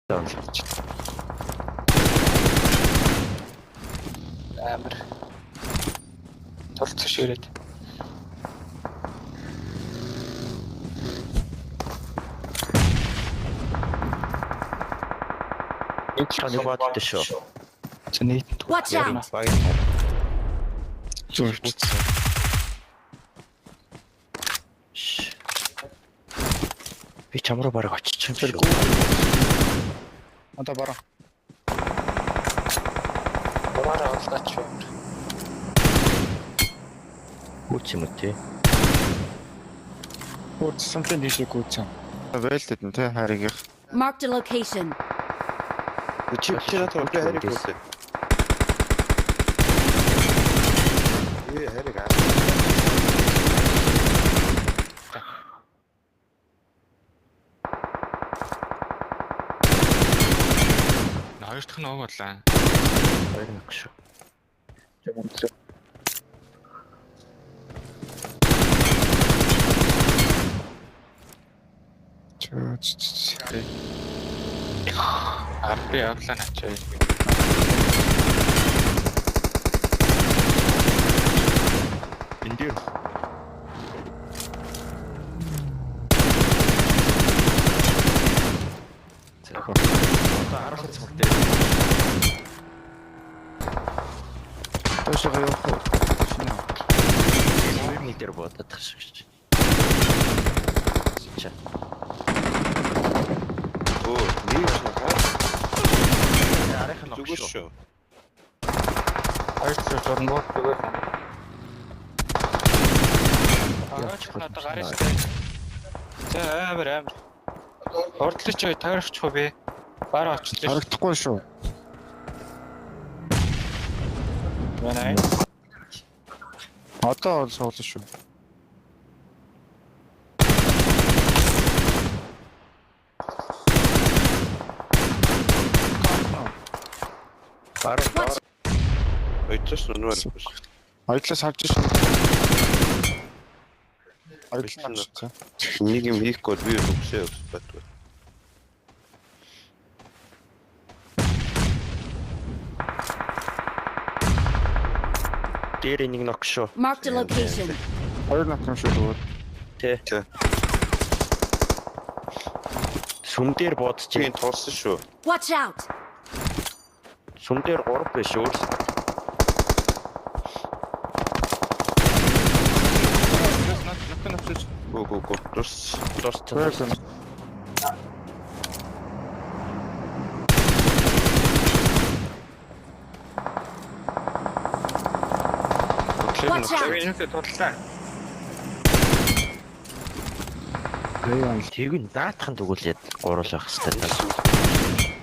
Амар. Толцоо ширэд. Таны баадтай шүү. За нийт. Watch out! Зүрх. Би чамруу бараг очиж юм шиг. Одоо бараа. Бараа олдооч байна. Гүч юм уу тий? Хурц самтлын дишээ гүйцэн. Вэлтэд нь те хариг. Marked a location. Чи надад би хариг үүсэ. Хариг аа. Хоёр дахь нь ууг боллаа. Хоёр нэг шүү. Тэг үнэлээ. Арби явлаа начаа. Эндэр. За. Одоо арах цаг дээр. Тошоо явах. Метр бодох шиг. Ча. Оо, нэг шахаа. Арах нь Зүгш шүү. Хоёр ч жорн бот зүгээр. Аач надад гарч ирсэн. За амар. Ордлооч таарч хөө би. Бараа очлоо. Харагдахгүй шүү. Манай. Одоо ол суулаа шүү. Бараа. Ойцоос нүрэл. Ойдлоос харж шүү. Ойдлоос. Нэг юм хийхгүй би өгсөө бат. Дээр нэг нок шүү. Marked a location. Хоёр натхан шүү зүгээр. Тэ. Сүм дээр бодож Чи тулсан шүү. Watch out! сүм дээр 3 биш өөр. Го. Дурс. Байсан. Watch out! Энэтэй тудлаа. Тэг нь наатхан тэгүүлээд гуруулах хэрэгтэй.